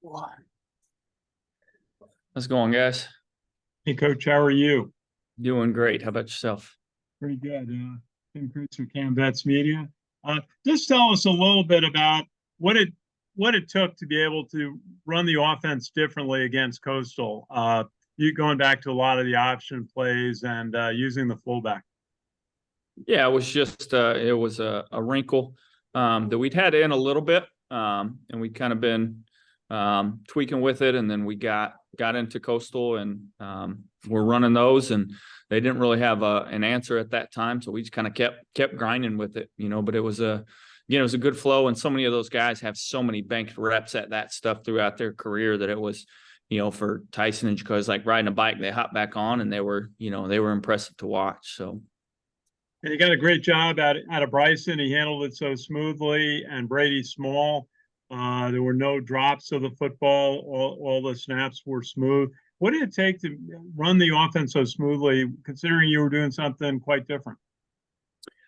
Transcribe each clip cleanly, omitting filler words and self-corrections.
How's it going, guys? Hey, Coach, how are you? Doing great. How about yourself? Pretty good. Tim Cruz from Canvets Media. Just tell us a little bit about what it what it took to be able to run the offense differently against Coastal. You going back to a lot of the option plays and using the fullback. Yeah, it was a wrinkle that we'd had in a little bit, and we'd kind of been tweaking with it, and then we got into Coastal, and we're running those, and they didn't really have an answer at that time, so we just kind of kept grinding with it, But it was it was a good flow, and so many of those guys have so many banked reps at that stuff throughout their career that it was. For Tyson and Jaco's like riding a bike, they hopped back on and they were impressive to watch. So. And he got a great job out of Bryson. He handled it so smoothly. And Brady Small, there were no drops of the football. All the snaps were smooth. What did it take to run the offense so smoothly, considering you were doing something quite different?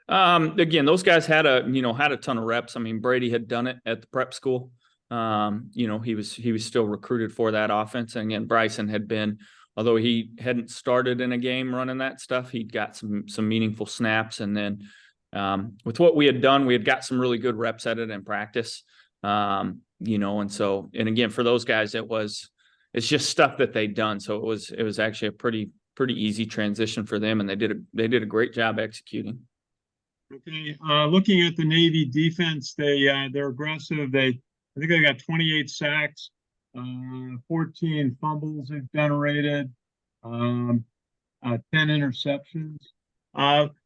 Again, those guys had a ton of reps. I mean, Brady had done it at the prep school. He was still recruited for that offense. And again, Bryson had been, although he hadn't started in a game running that stuff, he'd got some meaningful snaps. And then with what we had done, we had got some really good reps at it in practice. And again, for those guys, it's just stuff that they'd done. So it was actually a pretty easy transition for them, and they did a great job executing. Okay, looking at the Navy defense, they're aggressive. I think they got 28 sacks, 14 fumbles they've generated, 10 interceptions.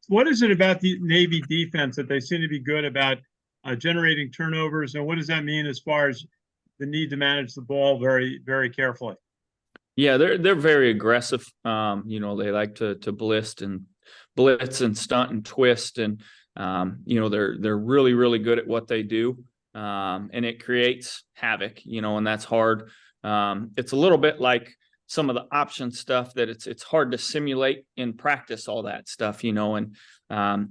What is it about the Navy defense that they seem to be good about generating turnovers, and what does that mean as far as the need to manage the ball very, very carefully? Yeah, they're very aggressive. They like to blitz and stunt and twist, and they're really, really good at what they do. And it creates havoc, and that's hard. It's a little bit like some of the option stuff that it's hard to simulate in practice, all that stuff, and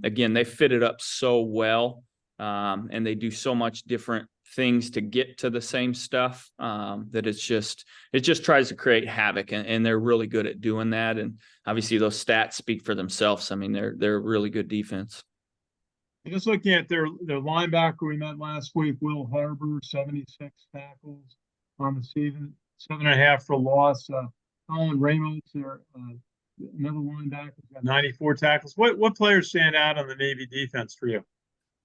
again, they fit it up so well, and they do so much different things to get to the same stuff that it just tries to create havoc, and they're really good at doing that. And obviously those stats speak for themselves. I mean, they're a really good defense. Just looking at their linebacker we met last week, Will Harbor, 76 tackles on the season, 7.5 for loss. Colin Ramos, another linebacker, got 94 tackles. What players stand out on the Navy defense for you?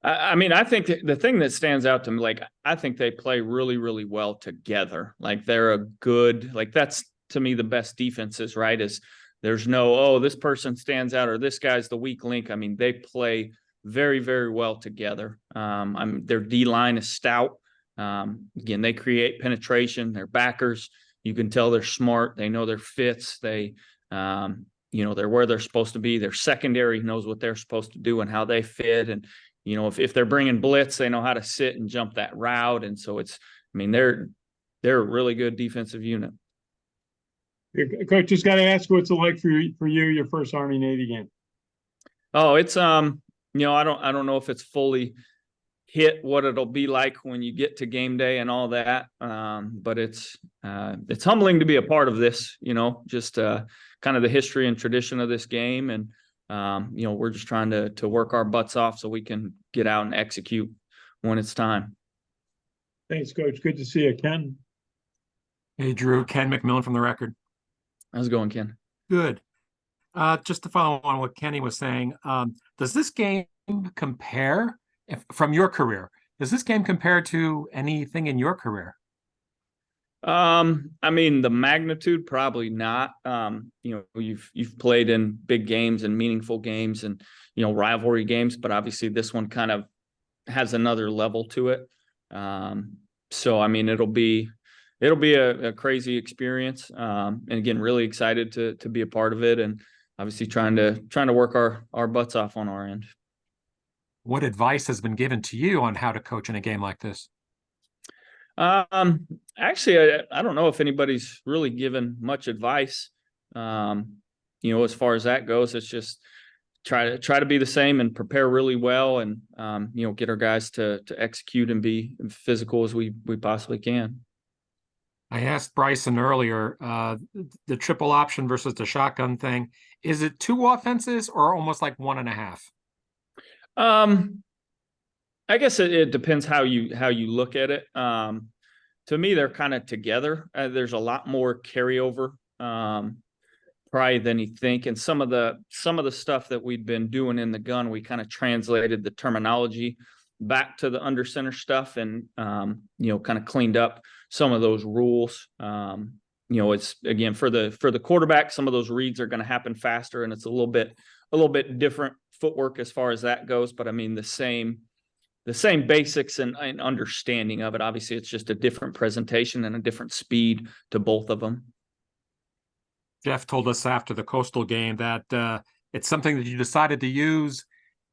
I mean, I think the thing that stands out to me, like, I think they play really, really well together. Like, that's to me the best defenses, right? Is there's no, oh, this person stands out or this guy's the weak link. I mean, they play very, very well together. Their D line is stout. Again, they create penetration. They're backers. You can tell they're smart. They know their fits. They're where they're supposed to be. Their secondary knows what they're supposed to do and how they fit. And if they're bringing blitz, they know how to sit and jump that route. And so they're a really good defensive unit. Coach, just got to ask what's it like for you, your first Army Navy game? Oh, it's I don't know if it's fully hit what it'll be like when you get to game day and all that. But it's humbling to be a part of this, just kind of the history and tradition of this game. And we're just trying to work our butts off so we can get out and execute when it's time. Thanks, Coach. Good to see you, Ken. Hey, Drew. Ken McMillan from The Record. How's it going, Ken? Good. Just to follow on what Kenny was saying, does this game compare from your career? Does this game compare to anything in your career? I mean, the magnitude, probably not. You've played in big games and meaningful games and, rivalry games, but obviously this one kind of has another level to it. So, I mean, it'll be a crazy experience. And again, really excited to be a part of it, and obviously trying to work our butts off on our end. What advice has been given to you on how to coach in a game like this? Actually, I don't know if anybody's really given much advice. As far as that goes, it's just try to be the same and prepare really well, and get our guys to execute and be physical as we possibly can. I asked Bryson earlier, the triple option versus the shotgun thing. Is it two offenses or almost like one and a half? Um, I guess it depends how you look at it. To me, they're kind of together. There's a lot more carryover, probably than you think. And some of the stuff that we'd been doing in the gun, we kind of translated the terminology back to the under center stuff, and kind of cleaned up some of those rules. It's again for the quarterback, some of those reads are going to happen faster, and it's a little bit different footwork as far as that goes. But I mean the same basics and understanding of it. Obviously, it's just a different presentation and a different speed to both of them. Jeff told us after the Coastal game that it's something that you decided to use,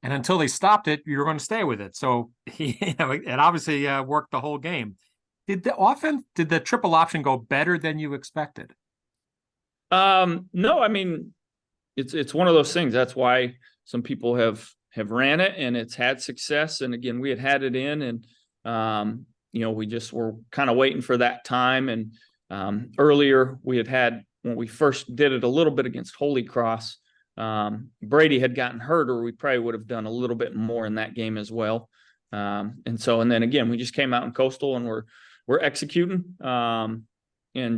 and until they stopped it, you were going to stay with it. So it obviously worked the whole game. Did the triple option go better than you expected? No, I mean, it's one of those things. That's why some people have ran it and it's had success. And again, we had it in, and we just were kind of waiting for that time. And earlier we had when we first did it a little bit against Holy Cross, Brady had gotten hurt, or we probably would have done a little bit more in that game as well. And then again, we just came out in Coastal and we're executing, and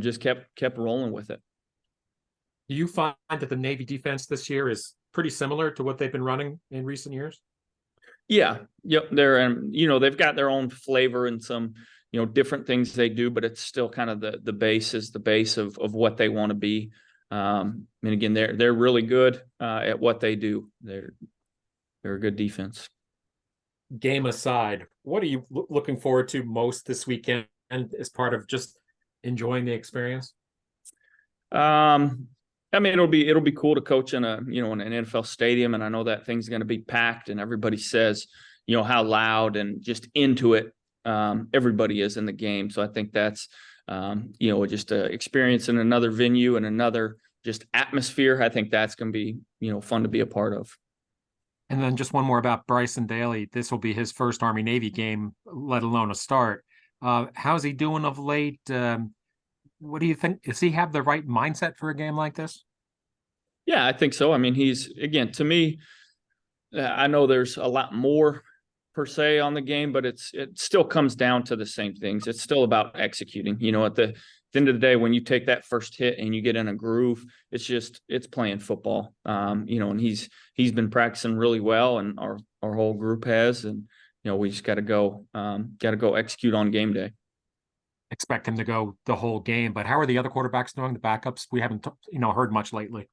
just kept rolling with it. Do you find that the Navy defense this year is pretty similar to what they've been running in recent years? Yeah. Yep. They've got their own flavor and some, different things they do, but it's still kind of the base is the base of what they want to be. And again, they're really good at what they do. They're a good defense. Game aside, what are you looking forward to most this weekend as part of just enjoying the experience? I mean, it'll be cool to coach in in an NFL stadium, and I know that thing's going to be packed, and everybody says, how loud and just into it everybody is in the game. So I think that's just an experience in another venue and another just atmosphere. I think that's going to be fun to be a part of. And then just one more about Bryson Daly. This will be his first Army Navy game, let alone a start. How's he doing of late? What do you think? Does he have the right mindset for a game like this? Yeah, I think so. I mean, to me, I know there's a lot more per se on the game, but it still comes down to the same things. It's still about executing. At the end of the day, when you take that first hit and you get in a groove, it's playing football. And he's been practicing really well, and our whole group has, and we just got to go execute on game day. Expect him to go the whole game, but how are the other quarterbacks doing? The backups, we haven't heard much lately.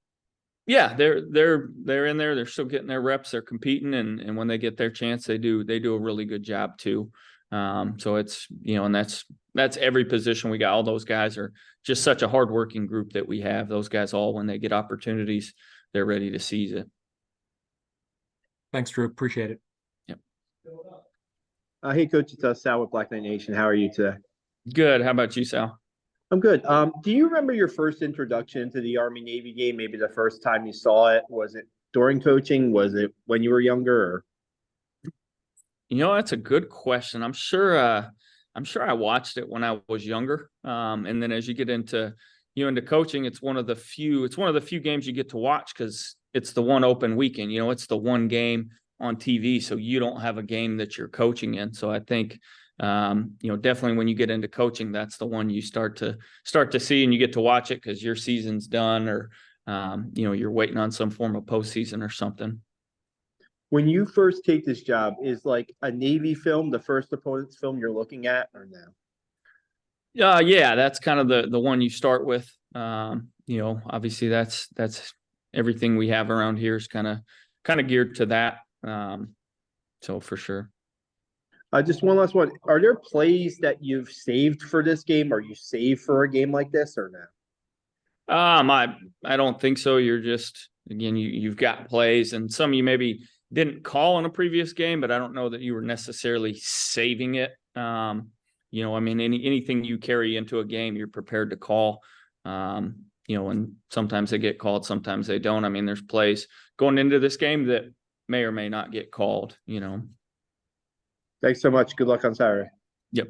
Yeah, they're in there. They're still getting their reps. They're competing, and when they get their chance, they do a really good job too. So it's and that's every position. We got all those guys are just such a hardworking group that we have. Those guys all, when they get opportunities, they're ready to seize it. Thanks, Drew. Appreciate it. Yep. Hey, Coach, it's Sal with Black Knight Nation. How are you today? Good. How about you, Sal? I'm good. Do you remember your first introduction to the Army-Navy game? Maybe the first time you saw it? Was it during coaching? Was it when you were younger? That's a good question. I'm sure I watched it when I was younger. And then as you get into coaching, it's one of the few games you get to watch because it's the one open weekend. It's the one game on TV, so you don't have a game that you're coaching in. So I think definitely when you get into coaching, that's the one you start to see, and you get to watch it because your season's done, or you're waiting on some form of postseason or something. When you first take this job, is like a Navy film the first opponent's film you're looking at, or no? Yeah, that's kind of the one you start with. Obviously that's everything we have around here is kind of geared to that. So for sure. Just one last one. Are there plays that you've saved for this game? Are you saved for a game like this, or no? I don't think so. You're just, again, you've got plays, and some you maybe didn't call in a previous game, but I don't know that you were necessarily saving it. I mean, anything you carry into a game, you're prepared to call. And sometimes they get called, sometimes they don't. I mean, there's plays going into this game that may or may not get called. Thanks so much. Good luck on Saturday.